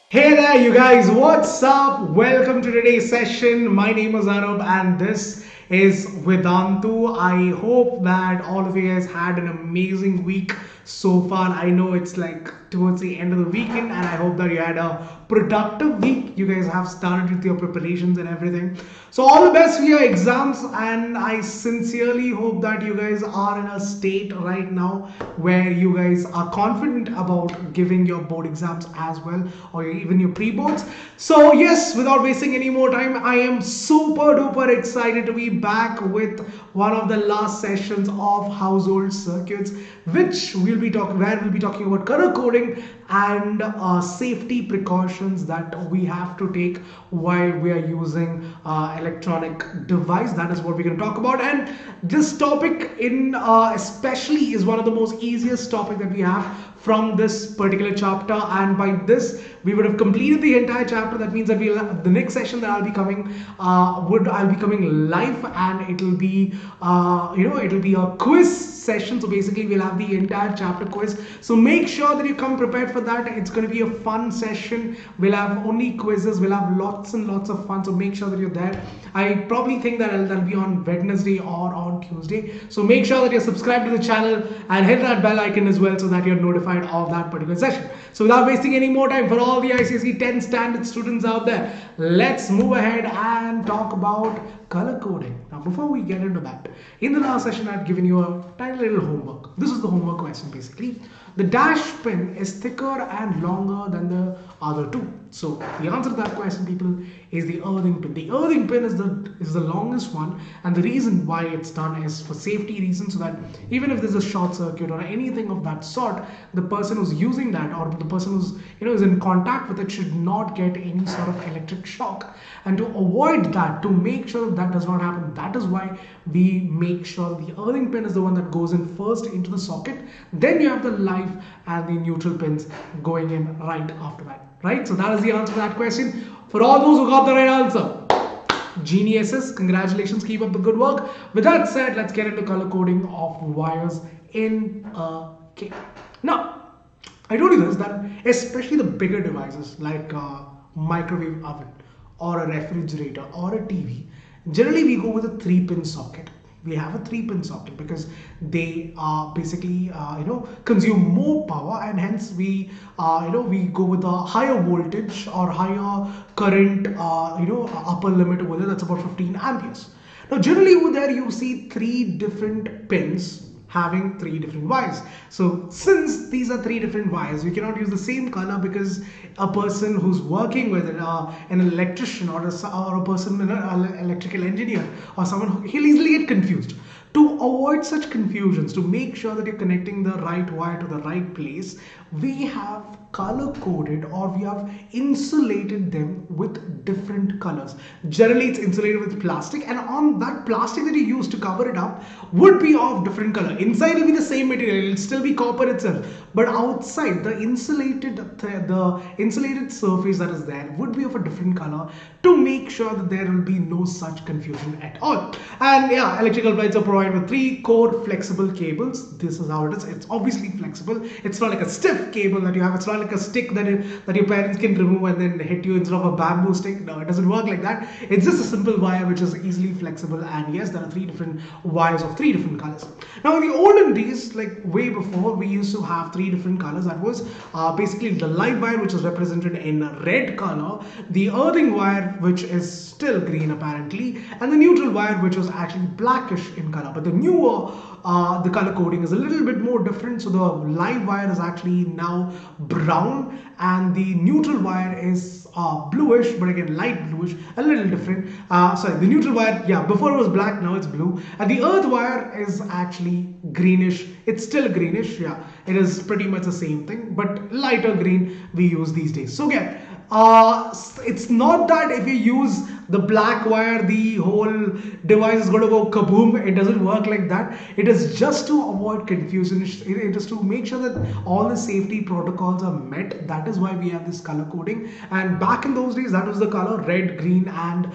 Hey there, you guys, what's up? Welcome to today's session. My name is Anoop, and this is Vedantu. I hope that all of you guys had an amazing week so far. I know it's like towards the end of the weekend, and I hope that you had a productive week. You guys have started with your preparations and everything. So, all the best for your exams, and I sincerely hope that you guys are in a state right now where you guys are confident about giving your board exams as well, or even your pre-boards. So yes, without wasting any more time, I am super duper excited to be back with one of the last sessions of household circuits, which we'll be talking where we'll be talking about color coding and safety precautions that we have to take while we are using electronic device. That is what we're going to talk about. And this topic in especially is one of the most easiest topic that we have from this particular chapter, and by this we would have completed the entire chapter. That means that we'll the next session that I'll be coming I'll be coming live, and it'll be it'll be a quiz session. So basically we'll have the entire chapter quiz, so make sure that you come prepared for that. It's going to be a fun session. We'll have only quizzes, we'll have lots and lots of fun, so make sure that you're there. I probably think that that'll be on Wednesday or on Tuesday, so make sure that you're subscribed to the channel and hit that bell icon as well, so that you're notified of that particular session. So without wasting any more time, for all the ICSE 10 standard students out there, let's move ahead and talk about color coding. Now before we get into that, in the last session I've given you a tiny little homework. This is the homework question basically. The dash pin is thicker and longer than the other two. So the answer to that question, people, is the earthing pin. The earthing pin is the longest one, and the reason why it's done is for safety reasons, so that even if there's a short circuit or anything of that sort, the person who's using that, or the person who's is in contact with it, should not get any sort of electric shock. And to avoid that, to make sure that does not happen, that is why we make sure the earthing pin is the one that goes in first into the socket. Then you have the live and the neutral pins going in right after that. Right? So that is the answer to that question. For all those who got the right answer, geniuses, congratulations, keep up the good work. With that said, let's get into color coding of wires in a cake. Now, I told you this, that especially the bigger devices like a microwave oven or a refrigerator or a TV, generally we go with a 3-pin socket. We have a 3-pin socket because they basically consume more power, and hence we go with a higher voltage or higher current upper limit over there. That's about 15 amperes. Now generally over there you see 3 different pins having 3 different wires. So since these are 3 different wires, you cannot use the same color, because a person who's working with an electrician or a person, an electrical engineer or someone, he'll easily get confused. To avoid such confusions, to make sure that you're connecting the right wire to the right place, we have color coded, or we have insulated them with different colors. Generally it's insulated with plastic, and on that plastic that you use to cover it up would be of different color. Inside will be the same material, it'll still be copper itself, but outside the insulated surface that is there would be of a different color, to make sure that there will be no such confusion at all. And yeah, electrical appliances are provided with 3 core flexible cables. This is how it is. It's obviously flexible. It's not like a stiff cable that you have. It's not like a stick that your parents can remove and then hit you instead of a bamboo stick. No, it doesn't work like that. It's just a simple wire which is easily flexible, and yes, there are 3 different wires of 3 different colors. Now in the olden days, like way before, we used to have 3 different colors. That was basically the live wire, which is represented in red color, the earthing wire, which is still green apparently, and the neutral wire, which was actually blackish in color. But the newer the color coding is a little bit more different. So the live wire is actually now brown, and the neutral wire is bluish, but again light bluish, a little different. Sorry, the neutral wire, yeah, before it was black, now it's blue, and the earth wire is actually greenish. It's still greenish, yeah, it is pretty much the same thing, but lighter green we use these days. So again, it's not that if you use the black wire the whole device is going to go kaboom. It doesn't work like that. It is just to avoid confusion. It is to make sure that all the safety protocols are met. That is why we have this color coding. And back in those days, that was the color red, green and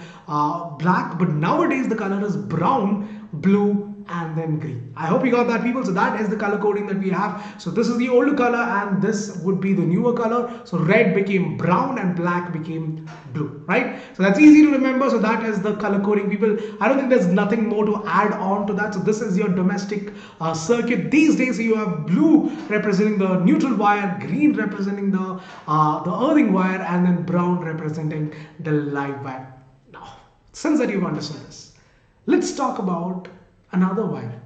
black, but nowadays the color is brown, blue and then green. I hope you got that, people. So that is the color coding that we have. So this is the older color and this would be the newer color. So red became brown and black became blue, right? So that's easy to remember. So that is the color coding, people. I don't think there's nothing more to add on to that. So this is your domestic circuit these days. So you have blue representing the neutral wire, green representing the earthing wire, and then brown representing the live wire. Now, since that you've understood this, let's talk about another wire.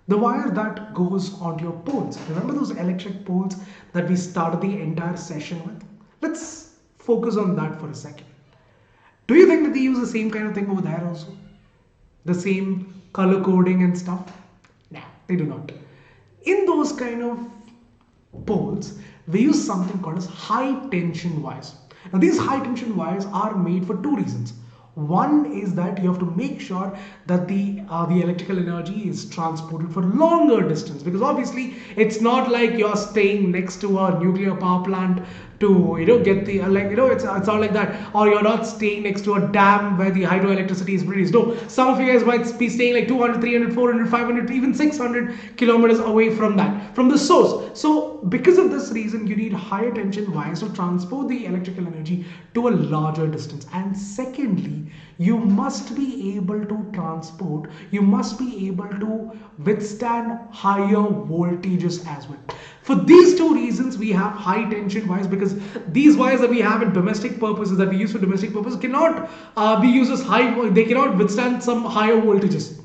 The wire that goes onto your poles. Remember those electric poles that we started the entire session with? Let's focus on that for a second. Do you think that they use the same kind of thing over there also? The same color coding and stuff? No, they do not. In those kind of poles, we use something called as high tension wires. Now these high tension wires are made for two reasons. One is that you have to make sure that the electrical energy is transported for longer distance, because obviously it's not like you're staying next to a nuclear power plant to get the it's not like that, or you're not staying next to a dam where the hydroelectricity is produced. No, some of you guys might be staying like 200, 300, 400, 500, even 600 kilometers away from the source. So because of this reason, you need higher tension wires to transport the electrical energy to a larger distance. And secondly, you must be able to withstand higher voltages as well. For these two reasons, we have high tension wires, because these wires that we have in domestic purposes, that we use for domestic purposes, cannot be used as they cannot withstand some higher voltages.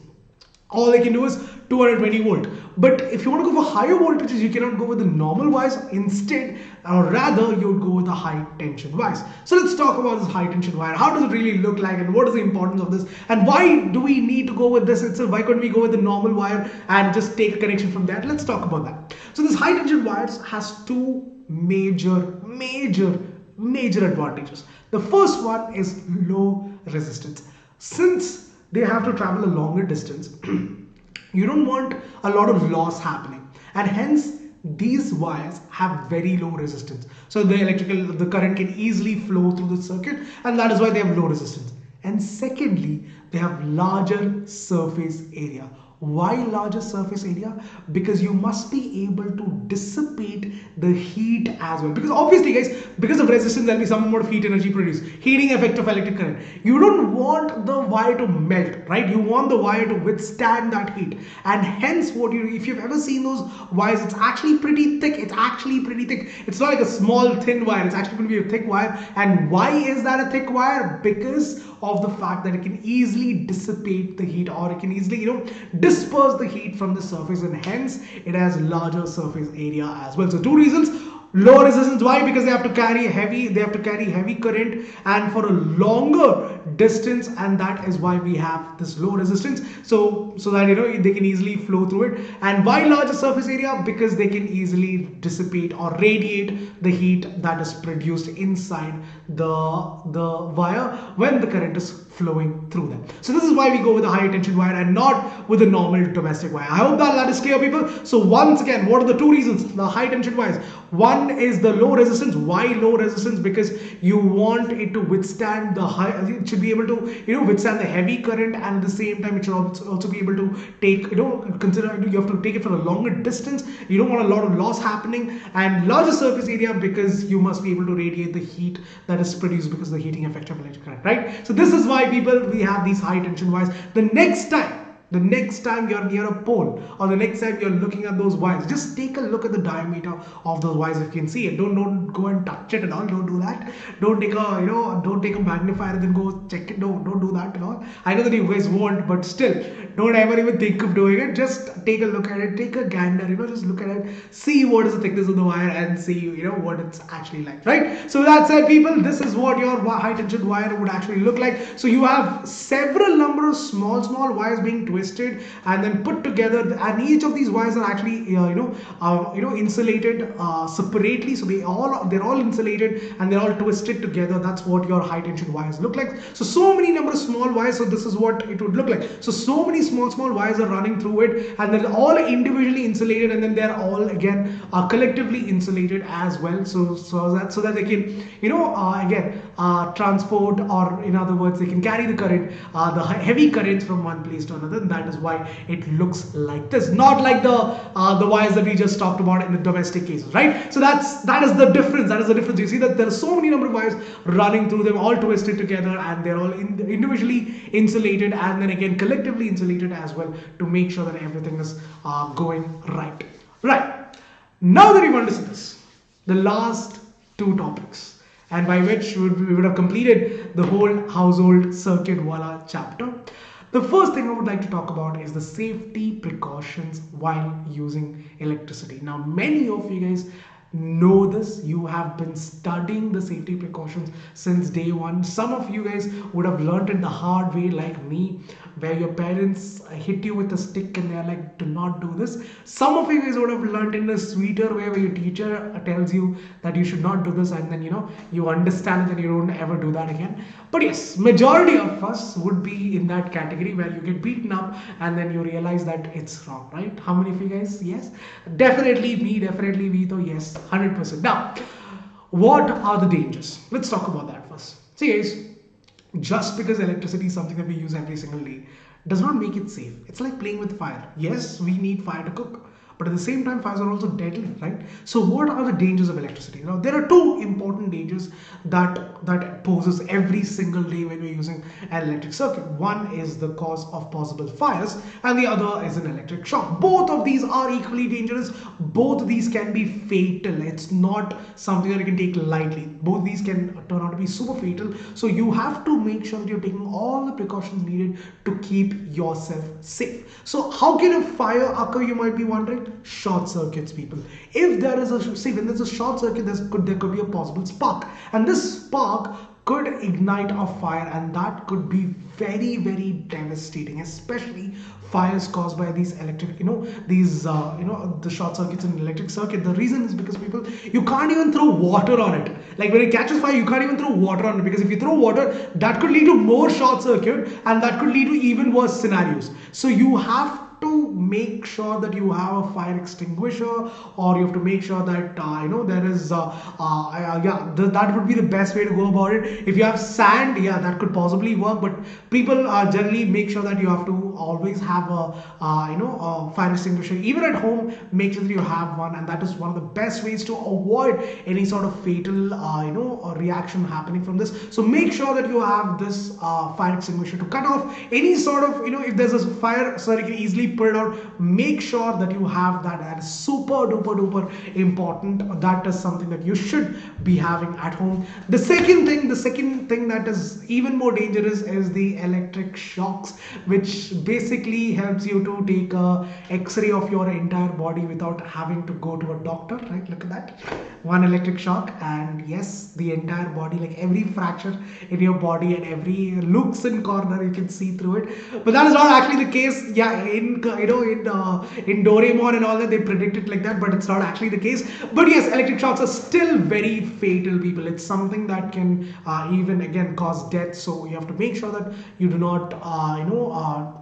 All they can do is 220 volt. But if you want to go for higher voltages, you cannot go with the normal wires. Instead, or rather, you would go with the high tension wires. So let's talk about this high tension wire. How does it really look like, and what is the importance of this, and why do we need to go with this itself? Why couldn't we go with the normal wire and just take a connection from that? Let's talk about that. So this high tension wires has two major advantages. The first one is low resistance. Since they have to travel a longer distance, you don't want a lot of loss happening, and hence these wires have very low resistance. So the current can easily flow through the circuit, and that is why they have low resistance. And secondly, they have larger surface area. Why larger surface area? Because you must be able to dissipate the heat as well. Because obviously, guys, because of resistance, there will be some amount of heat energy produced. Heating effect of electric current. You don't want the wire to melt, right? You want the wire to withstand that heat. And hence, if you've ever seen those wires, it's actually pretty thick. It's not like a small thin wire. It's actually going to be a thick wire. And why is that a thick wire? Because of the fact that it can easily dissipate the heat, or it can easily disperse the heat from the surface, and hence it has larger surface area as well. So two reasons: low resistance. Why? Because they have to carry heavy current and for a longer distance, and that is why we have this low resistance, so that they can easily flow through it. And why larger surface area? Because they can easily dissipate or radiate the heat that is produced inside the wire when the current is flowing through them. So this is why we go with a high tension wire and not with a normal domestic wire. I hope that is clear, people. So once again, what are the two reasons? The high tension wires. One is the low resistance. Why low resistance? Because you want it to withstand it should be able to withstand the heavy current, and at the same time it should also be able to take consider you have to take it for a longer distance. You don't want a lot of loss happening. And larger surface area, because you must be able to radiate the heat that is produced because of the heating effect of electric current, right? So this is why, people, we have these high tension wires. The next time you're near a pole, or the next time you're looking at those wires, just take a look at the diameter of those wires. If you can see it, don't go and touch it and all. Don't do that. Don't take a magnifier and then go check it. Don't do that and all. I know that you guys won't, but still, don't ever even think of doing it. Just take a look at it, take a gander, just look at it, see what is the thickness of the wire, and see what it's actually like, right? So with that said, people, this is what your high tension wire would actually look like. So you have several number of small wires being twisted and then put together, and each of these wires are actually insulated separately. So they're all insulated and they're all twisted together. That's what your high tension wires look like. So many number of small wires. So this is what it would look like. So many small wires are running through it, and they're all individually insulated, and then they're all again collectively insulated as well. So that they can transport, or in other words, they can carry the current, the heavy currents from one place to another. and that is why it looks like this, not like the wires that we just talked about in the domestic cases, right? So that is the difference. That is the difference. You see that there are so many number of wires running through them, all twisted together, and they're all individually insulated and then again collectively insulated as well to make sure that everything is going right. Right. Now that we've understood this, the last two topics, and by which we would have completed the whole household circuit wala chapter. The first thing I would like to talk about is the safety precautions while using electricity. Now, many of you guys know this. You have been studying the safety precautions since day one. Some of you guys would have learned it the hard way, like me, where your parents hit you with a stick and they're like, do not do this. Some of you guys would have learned in a sweeter way where your teacher tells you that you should not do this, and then you understand that you don't ever do that again. But yes, majority of us would be in that category where you get beaten up and then you realize that it's wrong, right? How many of you guys? Yes, definitely me, though, yes, 100%. Now, what are the dangers? Let's talk about that first. See guys, just because electricity is something that we use every single day does not make it safe. It's like playing with fire. Yes, we need fire to cook, but at the same time, fires are also deadly, right? So what are the dangers of electricity? Now, there are two important dangers that poses every single day when we're using an electric circuit. One is the cause of possible fires, and the other is an electric shock. Both of these are equally dangerous. Both of these can be fatal. It's not something that you can take lightly. Both these can turn out to be super fatal. So you have to make sure that you're taking all the precautions needed to keep yourself safe. So how can a fire occur, you might be wondering? Short circuits, people. If there is when there's a short circuit, there could be a possible spark, and this spark could ignite a fire, and that could be very, very devastating, especially fires caused by these electric, the short circuits in electric circuit. The reason is because people, you can't even throw water on it. Like when it catches fire, you can't even throw water on it, because if you throw water, that could lead to more short circuit, and that could lead to even worse scenarios. So you have to make sure that you have a fire extinguisher, or you have to make sure that there is that would be the best way to go about it. If you have sand, yeah, that could possibly work, but people generally make sure that you have to always have a fire extinguisher. Even at home, make sure that you have one, and that is one of the best ways to avoid any sort of fatal reaction happening from this. So make sure that you have this fire extinguisher to cut off any sort of, if there's a fire so that you can easily put it out. Make sure that you have that. That is super duper important. That is something that you should be having at home. The second thing that is even more dangerous is the electric shocks, which basically helps you to take a x-ray of your entire body without having to go to a doctor, right? Look at that, one electric shock, and yes, the entire body, like every fracture in your body and every nooks and corner, you can see through it. But that is not actually the case. Yeah, in Doraemon and all that, they predict it like that, but it's not actually the case. But yes, electric shocks are still very fatal, people. It's something that can even again cause death. So you have to make sure that you do not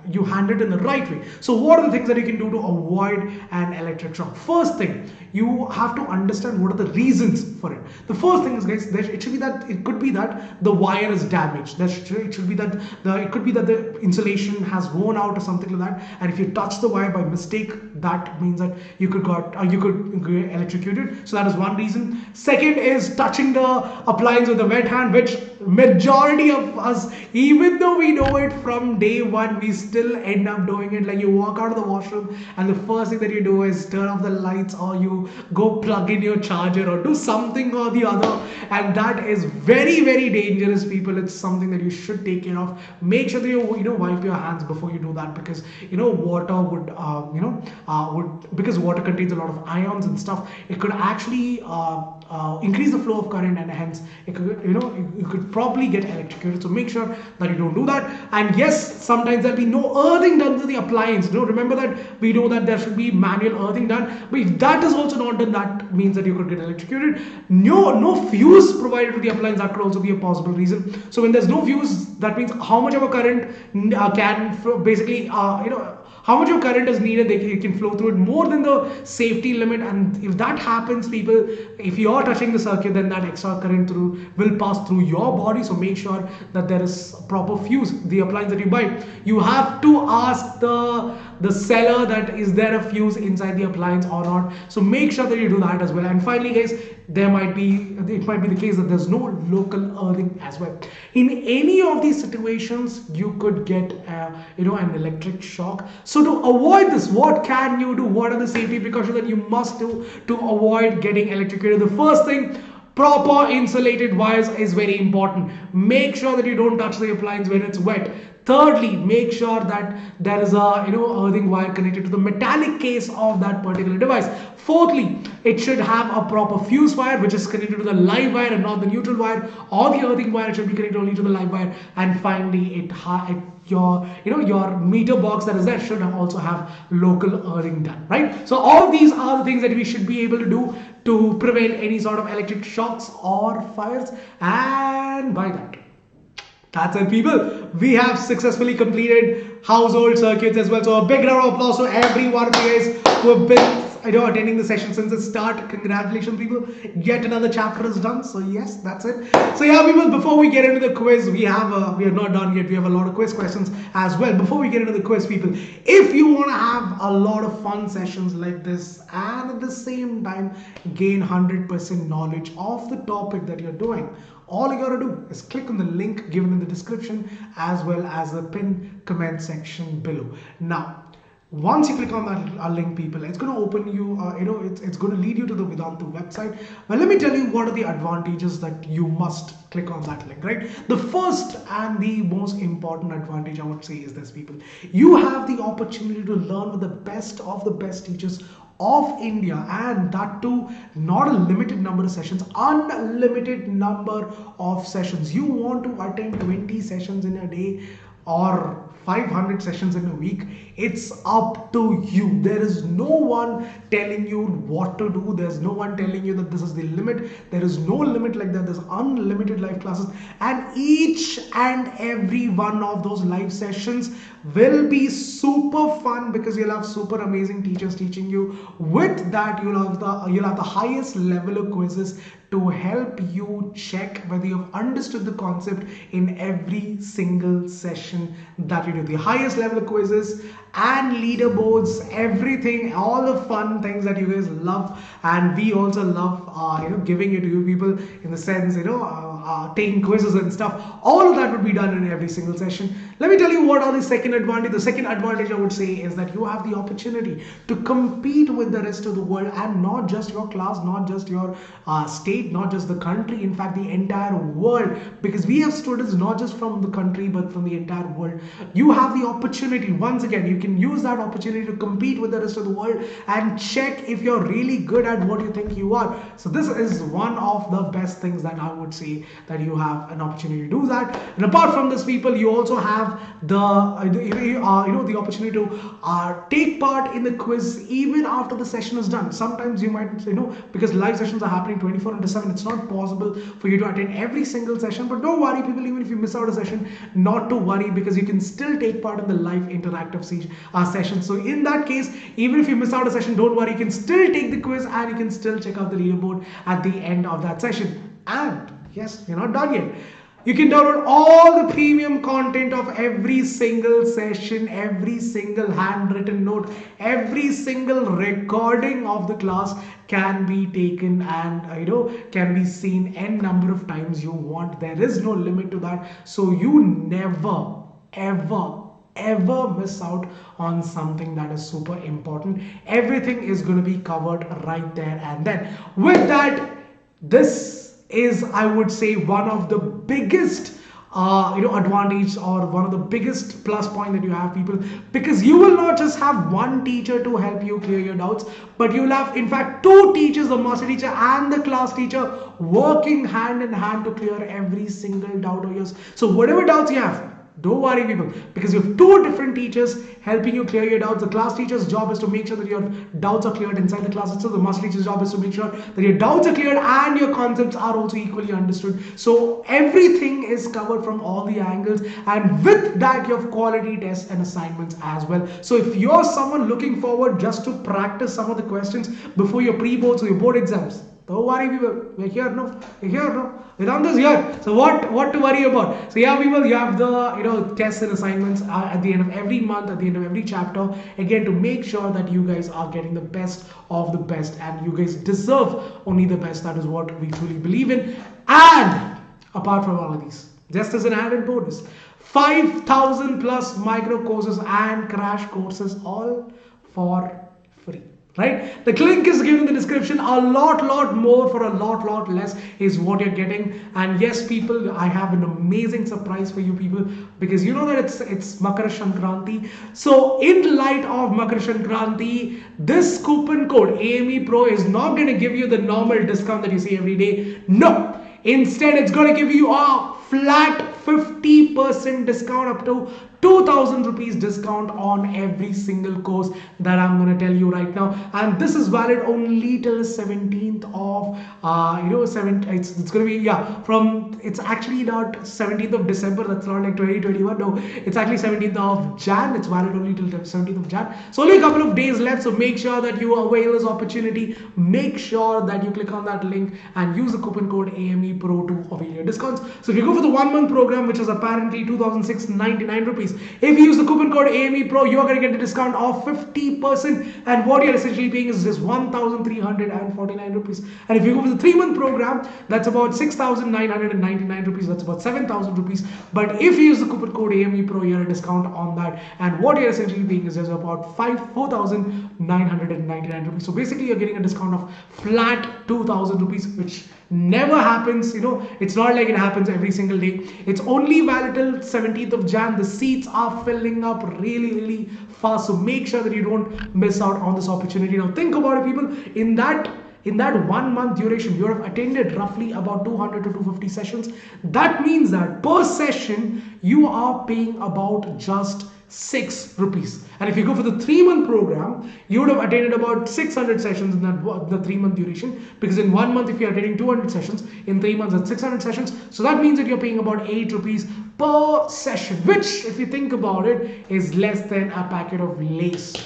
you handle it in the right way. So what are the things that you can do to avoid an electric shock? First thing, you have to understand what are the reasons for it. The first thing is, guys, it could be that the wire is damaged. It could be that the insulation has worn out or something like that, and if you touch the wire by mistake, that means that you could get electrocuted. So that is one reason. Second is touching the appliance with a wet hand, which majority of us, even though we know it from day one, we still end up doing it. Like you walk out of the washroom and the first thing that you do is turn off the lights, or you go plug in your charger, or do something or the other, and that is very, very dangerous, people. It's something that you should take care of. Make sure that you wipe your hands before you do that, because water because water contains a lot of ions and stuff. It could actually increase the flow of current, and hence it could, you could probably get electrocuted. So make sure that you don't do that. And yes, sometimes there'll be no earthing done to the appliance. Remember that we know that there should be manual earthing done, but if that is also not done, that means that you could get electrocuted. No fuse provided to the appliance, that could also be a possible reason. So when there's no fuse, that means how much of a current can basically how much of current is needed, it can flow through it more than the safety limit. And if that happens, people, if you are touching the circuit, then that extra current through will pass through your body. So make sure that there is proper fuse. The appliance that you buy, you have to ask the seller that is there a fuse inside the appliance or not. So make sure that you do that as well. And finally, guys, it might be the case that there's no local earthing as well. In any of these situations, you could get an electric shock. So to avoid this, what can you do? What are the safety precautions that you must do to avoid getting electrocuted? The first thing, proper insulated wires is very important. Make sure that you don't touch the appliance when it's wet. Thirdly, make sure that there is a earthing wire connected to the metallic case of that particular device. Fourthly, it should have a proper fuse wire which is connected to the live wire and not the neutral wire, or the earthing wire should be connected only to the live wire. And finally, your meter box that is there should also have local earthing done, right? So all of these are the things that we should be able to do to prevent any sort of electric shocks or fires. And by that's it, people. We have successfully completed household circuits as well. So a big round of applause to every one of you guys who have been attending the session since the start. Congratulations, people. Yet another chapter is done. So yes, that's it. So yeah, people, before we get into the quiz, we are not done yet. We have a lot of quiz questions as well. Before we get into the quiz, people, if you want to have a lot of fun sessions like this and at the same time gain 100% knowledge of the topic that you're doing, all you gotta do is click on the link given in the description as well as the pinned comment section below. Now, once you click on that link, people, it's going to open you, it's going to lead you to the Vedantu website. Well, let me tell you what are the advantages that you must click on that link, right? The first and the most important advantage I would say is this, people. You have the opportunity to learn with the best of the best teachers of India, and that too not a limited number of sessions, unlimited number of sessions. You want to attend 20 sessions in a day or 500 sessions in a week, it's up to you. There is no one telling you what to do. There's no one telling you that this is the limit. There is no limit like that. There's unlimited live classes, and each and every one of those live sessions will be super fun because you'll have super amazing teachers teaching you. With that, you'll have the highest level of quizzes to help you check whether you've understood the concept in every single session that you do. The highest level of quizzes and leaderboards, everything, all the fun things that you guys love, and we also love giving it to you people, in the sense taking quizzes and stuff. All of that would be done in every single session. Let me tell you what are the second advantage. The second advantage I would say is that you have the opportunity to compete with the rest of the world, and not just your class, not just your state, not just the country, in fact the entire world, because we have students not just from the country but from the entire world. You have the opportunity, once again, you can use that opportunity to compete with the rest of the world and check if you're really good at what you think you are. So this is one of the best things that I would say, that you have an opportunity to do that. And apart from this, people, you also have the opportunity to take part in the quiz even after the session is done. Sometimes you might because live sessions are happening 24/7, it's not possible for you to attend every single session. But don't worry, people, even if you miss out a session, not to worry, because you can still take part in the live interactive session. So in that case, even if you miss out a session, don't worry, you can still take the quiz and you can still check out the leaderboard at the end of that session. And yes, you're not done yet. You can download all the premium content of every single session, every single handwritten note, every single recording of the class can be taken and can be seen n number of times you want. There is no limit to that. So you never ever miss out on something that is super important. Everything is going to be covered right there and then. With that, this is, I would say, one of the biggest advantage, or one of the biggest plus point that you have, people, because you will not just have one teacher to help you clear your doubts, but you will have in fact two teachers, the master teacher and the class teacher, working hand in hand to clear every single doubt of yours. So whatever doubts you have, Don't worry, people, because you have two different teachers helping you clear your doubts. The class teacher's job is to make sure that your doubts are cleared inside the class itself. The master teacher's job is to make sure that your doubts are cleared and your concepts are also equally understood. So everything is covered from all the angles, and with that you have quality tests and assignments as well. So if you're someone looking forward just to practice some of the questions before your pre-boards or your board exams, don't worry, people. We're here now. We're here now. Vedantu's here. So what to worry about? So yeah, people, you have the tests and assignments at the end of every month, at the end of every chapter. Again, to make sure that you guys are getting the best of the best, and you guys deserve only the best. That is what we truly believe in. And apart from all of these, just as an added bonus, 5,000 plus micro courses and crash courses, all for free. Right? The link is given in the description. A lot more for a lot less is what you're getting. And yes, people, I have an amazing surprise for you people, because you know that it's Makar Sankranti. So in light of Makar Sankranti, this coupon code AME Pro is not going to give you the normal discount that you see every day. No. Instead, it's going to give you a flat 50% discount, up to 2,000 rupees discount on every single course that I'm going to tell you right now. And this is valid only till 17th of it's going to be, yeah, from, it's actually not 17th of December, that's not like 2021, no, it's actually 17th of Jan. It's valid only till 17th of Jan. So only a couple of days left, so make sure that you avail this opportunity. Make sure that you click on that link and use the coupon code AME Pro to avail your discounts. So if you go for the 1 month program, which is apparently 2,699 rupees, if you use the coupon code AME Pro, you're going to get a discount of 50%, and what you're essentially paying is just 1,349 rupees. And if you go for the 3 month program, that's about 6,999 rupees, that's about 7,000 rupees. But if you use the coupon code AME Pro, you're a discount on that, and what you're essentially paying is just about 4,999 rupees. So basically you're getting a discount of flat 2,000 rupees, which never happens. It's not like it happens every single day. It's only valid till 17th of Jan. The seats are filling up really fast, so make sure that you don't miss out on this opportunity. Now think about it, people. In that 1 month duration, you have attended roughly about 200 to 250 sessions. That means that per session you are paying about just 6 rupees. And if you go for the 3 month program, you would have attended about 600 sessions in the 3 month duration, because in 1 month if you're attending 200 sessions, in 3 months that's 600 sessions. So that means that you're paying about 8 rupees per session, which, if you think about it, is less than a packet of Lays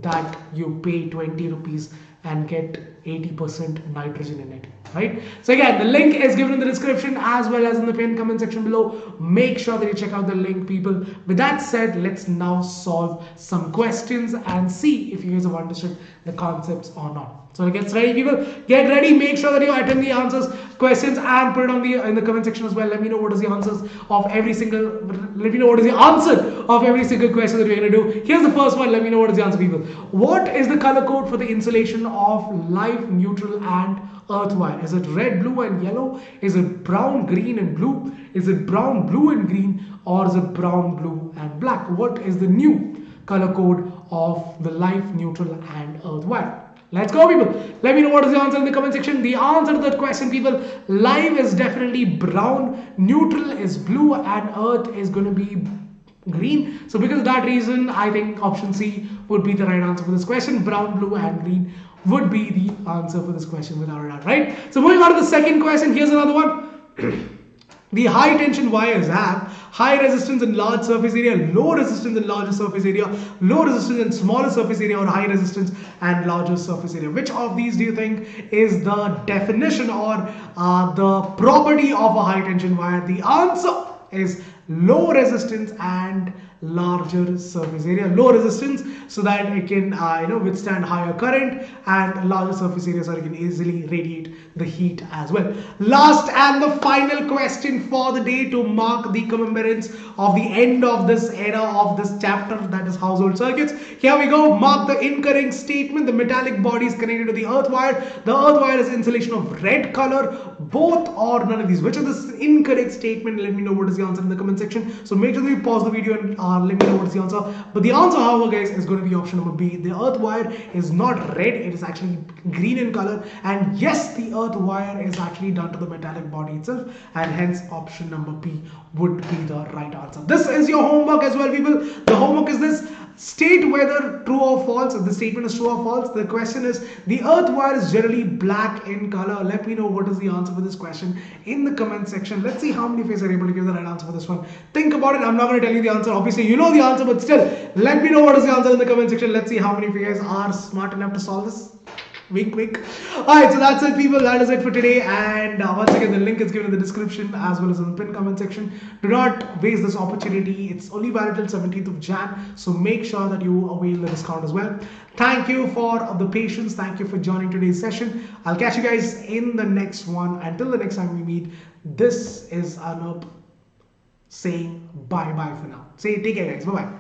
that you pay 20 rupees and get 80% nitrogen in it, right? So again, the link is given in the description as well as in the pinned comment section below. Make sure that you check out the link, people. With that said, let's now solve some questions and see if you guys have understood the concepts or not. So get ready, people. Get ready. Make sure that you attend the answers, questions, and put it in the comment section as well. Let me know what is the answers of every single. Let me know what is the answer of every single question that we're gonna do. Here's the first one. Let me know what is the answer, people. What is the color code for the insulation of live, neutral, and earth wire? Is it red, blue, and yellow? Is it brown, green, and blue? Is it brown, blue, and green? Or is it brown, blue, and black? What is the new color code of the live, neutral, and earth wire? Let's go, people. Let me know what is the answer in the comment section. The answer to that question, people, live is definitely brown, neutral is blue, and earth is going to be green. So because of that reason, I think option C would be the right answer for this question. Brown, blue, and green would be the answer for this question without a doubt, right? So moving on to the second question, here's another one. The high tension wires have high resistance in large surface area, low resistance in larger surface area, low resistance in smaller surface area, or high resistance and larger surface area. Which of these do you think is the definition or the property of a high tension wire? The answer is low resistance and larger surface area. Low resistance so that it can withstand higher current, and larger surface area so it can easily radiate the heat as well. Last and the final question for the day to mark the commemorance of the end of this era of this chapter, that is household circuits. Here we go. Mark the incorrect statement. The metallic body is connected to the earth wire. The earth wire is insulation of red color. Both or none of these. Which of this is incorrect statement? Let me know what is the answer in the comment section. So make sure that you pause the video and let me know what's the answer. But the answer, however, guys, is going to be option number B. The earth wire is not red, it is actually green in color. And yes, the earth earth wire is actually done to the metallic body itself, and hence option number B would be the right answer. This is your homework as well, people. The homework is this: state whether true or false. If the statement is true or false, the question is, the earth wire is generally black in color. Let me know what is the answer for this question in the comment section. Let's see how many of you are able to give the right answer for this one. Think about it. I'm not going to tell you the answer. Obviously, you know the answer, but still, let me know what is the answer in the comment section. Let's see how many of you guys are smart enough to solve this. Wink, wink. Alright, so that's it, people. That is it for today. And once again, the link is given in the description as well as in the pinned comment section. Do not waste this opportunity. It's only valid till 17th of Jan. So make sure that you avail the discount as well. Thank you for the patience. Thank you for joining today's session. I'll catch you guys in the next one. Until the next time we meet, this is Anoop saying bye-bye for now. Say take care, guys. Bye-bye.